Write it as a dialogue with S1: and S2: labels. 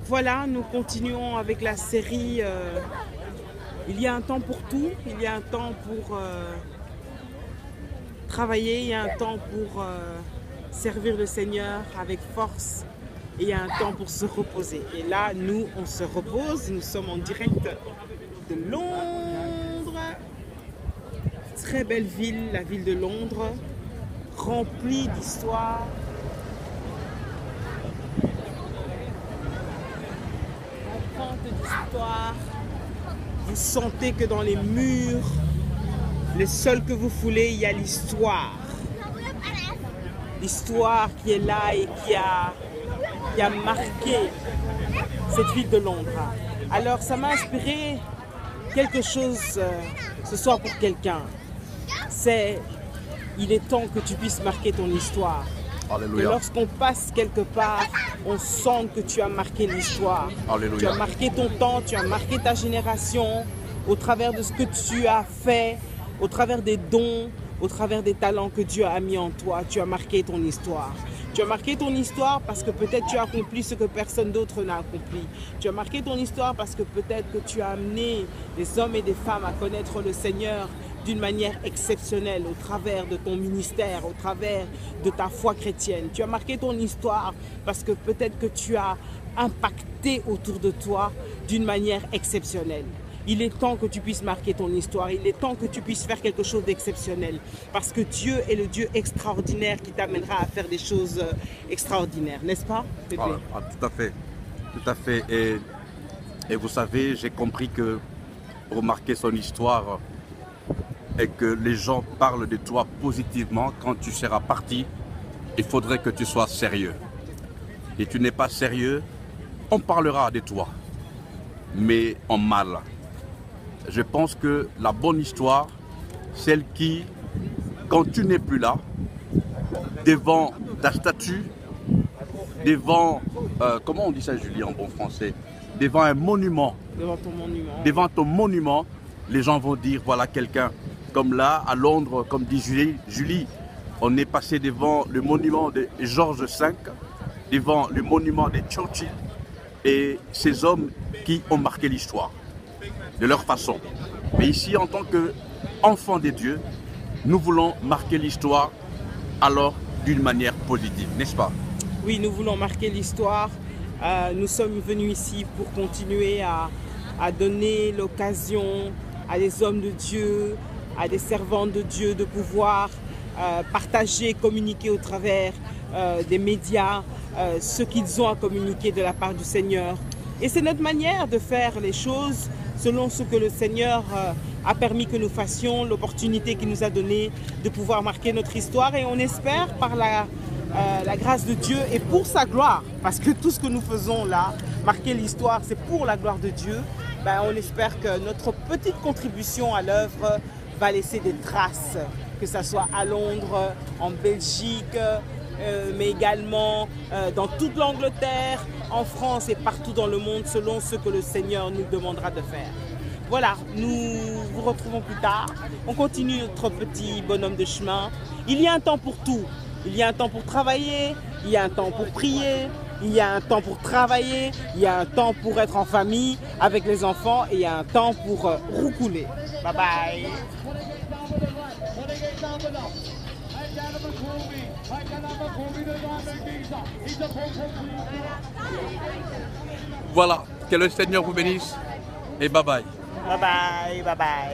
S1: Voilà, nous continuons avec la série Il y a un temps pour tout, il y a un temps pour travailler, il y a un temps pour servir le Seigneur avec force et il y a un temps pour se reposer. Et là, nous, on se repose, nous sommes en direct de Londres. Très belle ville, la ville de Londres, remplie d'histoire. D'histoire. Vous sentez que dans les murs, les sols que vous foulez, il y a l'histoire. L'histoire qui est là et qui a marqué cette ville de Londres. Alors ça m'a inspiré quelque chose ce soir pour quelqu'un. Il est temps que tu puisses marquer ton histoire.
S2: Alléluia.
S1: Et lorsqu'on passe quelque part, on sent que tu as marqué l'histoire.
S2: Alléluia.
S1: Tu as marqué ton temps, tu as marqué ta génération au travers de ce que tu as fait, au travers des dons, au travers des talents que Dieu a mis en toi. Tu as marqué ton histoire. Tu as marqué ton histoire parce que peut-être tu as accompli ce que personne d'autre n'a accompli. Tu as marqué ton histoire parce que peut-être que tu as amené des hommes et des femmes à connaître le Seigneur d'une manière exceptionnelle au travers de ton ministère, au travers de ta foi chrétienne. Tu as marqué ton histoire parce que peut-être que tu as impacté autour de toi d'une manière exceptionnelle. Il est temps que tu puisses marquer ton histoire, il est temps que tu puisses faire quelque chose d'exceptionnel parce que Dieu est le Dieu extraordinaire qui t'amènera à faire des choses extraordinaires, n'est-ce pas?
S2: Tout à fait, tout à fait. Et vous savez, j'ai compris que pour marquer son histoire et que les gens parlent de toi positivement, quand tu seras parti, il faudrait que tu sois sérieux. Et tu n'es pas sérieux, on parlera de toi, mais en mal. Je pense que la bonne histoire, celle qui, quand tu n'es plus là, devant ta statue, devant, comment on dit ça Julie en bon français, devant un monument, devant ton monument, les gens vont dire voilà quelqu'un. Comme là, à Londres, comme dit Julie, on est passé devant le monument de George V, devant le monument de Churchill, et ces hommes qui ont marqué l'histoire, de leur façon. Mais ici, en tant qu'enfants de Dieu, nous voulons marquer l'histoire alors d'une manière positive, n'est-ce pas?
S1: Oui, nous voulons marquer l'histoire. Nous sommes venus ici pour continuer à donner l'occasion à des hommes de Dieu, à des servantes de Dieu de pouvoir partager, communiquer au travers des médias ce qu'ils ont à communiquer de la part du Seigneur. Et c'est notre manière de faire les choses selon ce que le Seigneur a permis que nous fassions, l'opportunité qu'il nous a donnée de pouvoir marquer notre histoire. Et on espère par la grâce de Dieu et pour sa gloire, parce que tout ce que nous faisons là, marquer l'histoire, c'est pour la gloire de Dieu. Ben, on espère que notre petite contribution à l'œuvre va laisser des traces, que ce soit à Londres, en Belgique, mais également dans toute l'Angleterre, en France et partout dans le monde, selon ce que le Seigneur nous demandera de faire. Voilà, nous vous retrouvons plus tard. On continue notre petit bonhomme de chemin. Il y a un temps pour tout. Il y a un temps pour travailler, il y a un temps pour prier, il y a un temps pour travailler, il y a un temps pour être en famille avec les enfants et il y a un temps pour roucouler. Bye bye.
S2: Voilà, que le Seigneur vous bénisse et bye bye.
S1: Bye bye, bye bye.